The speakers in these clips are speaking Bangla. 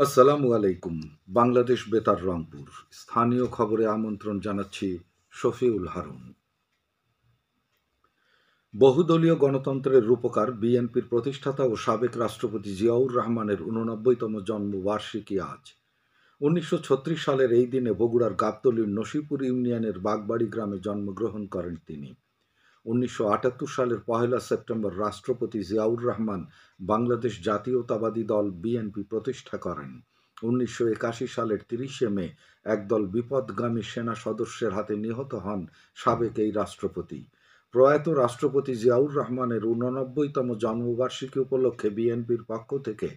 আসসালামু আলাইকুম। বাংলাদেশ বেতার রংপুর। স্থানীয় খবরে আমন্ত্রণ জানাচ্ছি শফিউল হারুন। বহুদলীয় গণতন্ত্রের রূপকার বিএনপির প্রতিষ্ঠাতা ও সাবেক রাষ্ট্রপতি জিয়াউর রহমানের ৮৯তম জন্মবার্ষিকী আজ। ১৯৩৬ সালের এই দিনে বগুড়ার গাবতলীর নসিপুর ইউনিয়নের বাগবাড়ি গ্রামে জন্মগ্রহণ করেন তিনি। ১৯৭৮ সালের ১লা সেপ্টেম্বর রাষ্ট্রপতি জিয়াউর রহমান বাংলাদেশ জাতীয়তাবাদী দল বিএনপি প্রতিষ্ঠা করেন। ১৯৮১ সালের ৩০শে মে একদল বিপথগামী সেনা সদস্যের হাতে নিহত হন সাবেক এই রাষ্ট্রপতি। প্রয়াত রাষ্ট্রপতি জিয়াউর রহমানের ৮৯তম জন্মবার্ষিকী উপলক্ষে বিএনপির পক্ষ থেকে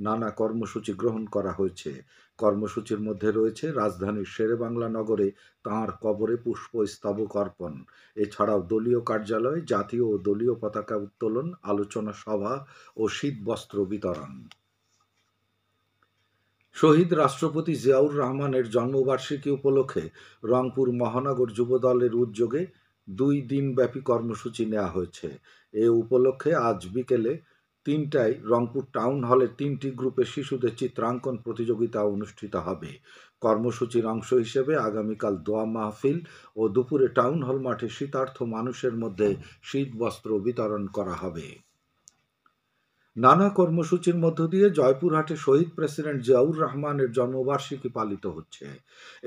নানা কর্মসূচি গ্রহণ করা হয়েছে। কর্মসূচির মধ্যে রয়েছে রাজধানীর শেরেবাংলা নগরে তাঁর কবরে পুষ্পস্তবক অর্পণ। এছাড়াও দলীয় কার্যালয়ে জাতীয় ও দলীয় পতাকা উত্তোলন, আলোচনা সভা ও শীতবস্ত্র বিতরণ। শহীদ রাষ্ট্রপতি জিয়াউর রহমানের জন্মবার্ষিকী উপলক্ষে রংপুর মহানগর যুবদলের উদ্যোগে ২ দিনব্যাপী কর্মসূচি নেওয়া হয়েছে। এ উপলক্ষে আজ বিকেলে ৩টায় রংপুর টাউন হলে ৩টি গ্রুপে শিশুদের চিত্রাঙ্কন প্রতিযোগিতা অনুষ্ঠিত হবে। কর্মসূচির অংশ হিসেবে আগামীকাল দোয়া মাহফিল ও দুপুরে টাউন হল মাঠে শীতার্থ মানুষের মধ্যে শীতবস্ত্র বিতরণ করা হবে। নানা কর্মসূচির মধ্য দিয়ে জয়পুরহাটে শহীদ প্রেসিডেন্ট জিয়াউর রহমানের জন্মবার্ষিকী পালিত হচ্ছে।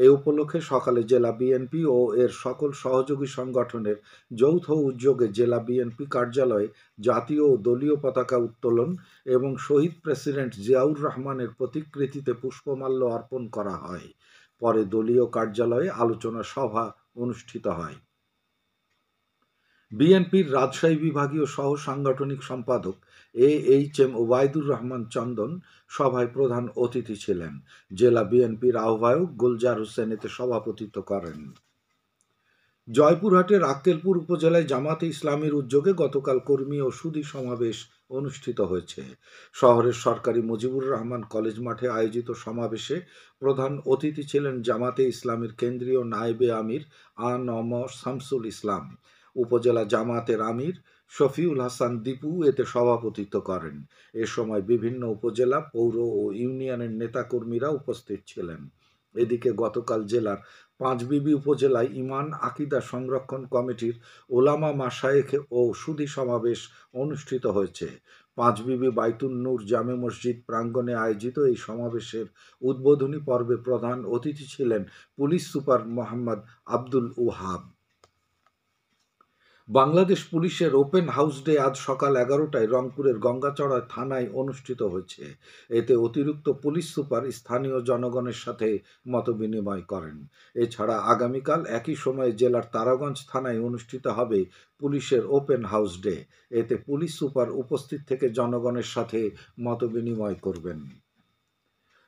এই উপলক্ষে সকালে জেলা বিএনপি ও এর সকল সহযোগী সংগঠনের যৌথ উদ্যোগে জেলা বিএনপি কার্যালয়ে জাতীয় ও দলীয় পতাকা উত্তোলন এবং শহীদ প্রেসিডেন্ট জিয়াউর রহমানের প্রতিকৃতিতে পুষ্পমাল্য অর্পণ করা হয়। পরে দলীয় কার্যালয়ে আলোচনা সভা অনুষ্ঠিত হয়। বিএনপির রাজশাহী বিভাগীয় সহ সাংগঠনিক সম্পাদক এইচ এম ওবায়দুর রহমান চন্দন সভায় প্রধান অতিথি ছিলেন। জেলা বিএনপির আহ্বায়ক গুলজার হোসেন এতে সভাপতিত্ব করেন। জয়পুরহাটের আক্কেলপুর উপজেলায় জামাতে ইসলামীর উদ্যোগে গতকাল কর্মী ও সুধী সমাবেশ অনুষ্ঠিত হয়েছে। শহরের সরকারি মুজিবুর রহমান কলেজ মাঠে আয়োজিত সমাবেশে প্রধান অতিথি ছিলেন জামাতে ইসলামীর কেন্দ্রীয় নায়েবে আমির আ.ন.ম শামসুল ইসলাম। উপজেলা জামাতের আমির শফিউল হাসান দীপু এতে সভাপতিত্ব করেন। এ সময় বিভিন্ন উপজেলা, পৌর ও ইউনিয়নের নেতাকর্মীরা উপস্থিত ছিলেন। এদিকে গতকাল জেলার পাঁচবিবি উপজেলায় ঈমান আকিদা সংরক্ষণ কমিটির ওলামা মাশায়েখ ও সুধী সমাবেশ অনুষ্ঠিত হয়েছে। পাঁচবিবি বাইতুন নূর জামে মসজিদ প্রাঙ্গণে আয়োজিত এই সমাবেশের উদ্বোধনী পর্বে প্রধান অতিথি ছিলেন পুলিশ সুপার মোহাম্মদ আব্দুল ওহাব। বাংলাদেশ পুলিশের ওপেন হাউস ডে আজ সকাল ১১টায় রংপুরের গঙ্গাচড়া থানায় অনুষ্ঠিত হয়েছে। এতে অতিরিক্ত পুলিশ সুপার স্থানীয় জনগণের সাথে মতবিনিময় করেন। এছাড়া আগামীকাল একই সময়ে জেলার তারাগঞ্জ থানায় অনুষ্ঠিত হবে পুলিশের ওপেন হাউস ডে। এতে পুলিশ সুপার উপস্থিত থেকে জনগণের সাথে মতবিনিময় করবেন।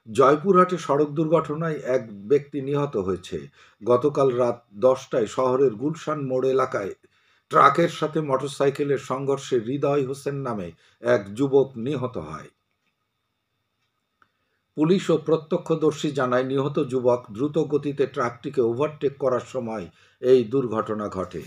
জয়পুরহাটে সড়ক দুর্ঘটনায় এক ব্যক্তি নিহত হয়েছে। গতকাল রাত ১০টায় শহরের গুলশান মোড় এলাকায় ট্রাকের সাথে মোটরসাইকেলের সংঘর্ষে হৃদয় হোসেন নামে এক যুবক নিহত হয়। পুলিশ ও প্রত্যক্ষদর্শী জানায় নিহত যুবক দ্রুত গতিতে ট্রাকটিকে ওভারটেক করার সময় এই দুর্ঘটনা ঘটে।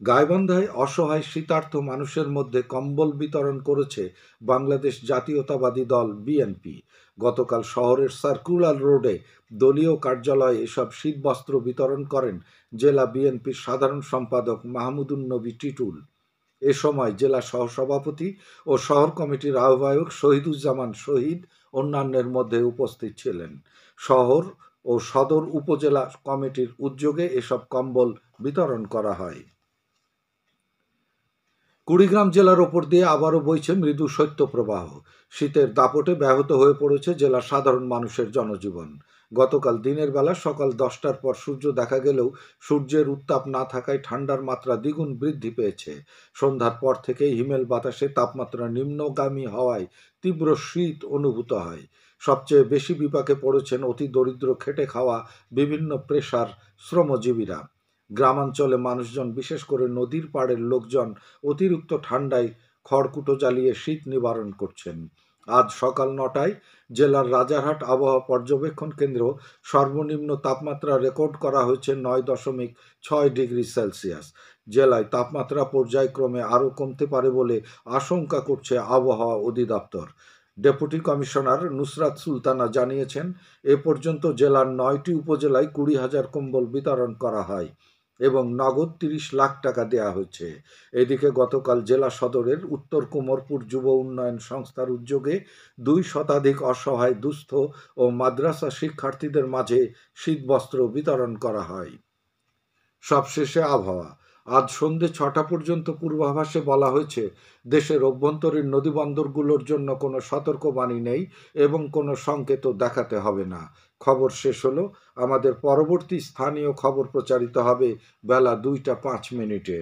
গাইবান্ধায় অসহায় শীতার্থ মানুষের মধ্যে কম্বল বিতরণ করেছে বাংলাদেশ জাতীয়তাবাদী দল বিএনপি। গতকাল শহরের সার্কুলার রোডে দলীয় কার্যালয়ে এসব শীতবস্ত্র বিতরণ করেন জেলা বিএনপির সাধারণ সম্পাদক মাহমুদুন নবী টিটুল। এ সময় জেলা সহসভাপতি ও শহর কমিটির আহ্বায়ক শহীদুজ্জামান শহীদ অন্যান্যের মধ্যে উপস্থিত ছিলেন। শহর ও সদর উপজেলা কমিটির উদ্যোগে এসব কম্বল বিতরণ করা হয়। কুড়িগ্রাম জেলার ওপর দিয়ে আবারও বইছে মৃদু শৈত্যপ্রবাহ। শীতের দাপটে ব্যাহত হয়ে পড়েছে জেলার সাধারণ মানুষের জনজীবন। গতকাল দিনের বেলা সকাল ১০টার পর সূর্য দেখা গেলেও সূর্যের উত্তাপ না থাকায় ঠান্ডার মাত্রা দ্বিগুণ বৃদ্ধি পেয়েছে। সন্ধ্যার পর থেকেই হিমেল বাতাসে তাপমাত্রা নিম্নগামী হওয়ায় তীব্র শীত অনুভূত হয়। সবচেয়ে বেশি বিপাকে পড়েছেন অতি দরিদ্র খেটে খাওয়া বিভিন্ন পেশার শ্রমজীবীরা। গ্রামাঞ্চলে মানুষজন, বিশেষ করে নদীর পাড়ের লোকজন অতিরিক্ত ঠান্ডায় খড়কুটো জ্বালিয়ে শীত নিবারণ করছেন। আজ সকাল ৯টায় জেলার রাজারহাট আবহাওয়া পর্যবেক্ষণ কেন্দ্র সর্বনিম্ন তাপমাত্রা রেকর্ড করা হয়েছে ৯.৬ ডিগ্রি সেলসিয়াস। জেলায় তাপমাত্রা পর্যায়ক্রমে আরও কমতে পারে বলে আশঙ্কা করছে আবহাওয়া অধিদপ্তর। ডেপুটি কমিশনার নুসরাত সুলতানা জানিয়েছেন, এ পর্যন্ত জেলার ৯টি উপজেলায় ২০,০০০ কম্বল বিতরণ করা হয় এবং নগদ ৩০ লাখ টাকা দেয়া হয়েছে। এদিকে গতকাল জেলা সদরের উত্তর কুমোরপুর যুব উন্নয়ন সংস্থার উদ্যোগে ২ শতাধিক অসহায় দুস্থ ও মাদ্রাসা শিক্ষার্থীদের মাঝে শীতবস্ত্র বিতরণ করা হয়। সবশেষে আবহাওয়া। আজ সন্ধ্যে ৬টা পর্যন্ত পূর্বাভাসে বলা হয়েছে, দেশের অভ্যন্তরীণ নদীবন্দরগুলোর জন্য কোনো সতর্কবাণী নেই এবং কোনো সংকেতও দেখাতে হবে না। খবর শেষ হলো। আমাদের পরবর্তী স্থানীয় খবর প্রচারিত হবে বেলা ২টা ৫ মিনিটে।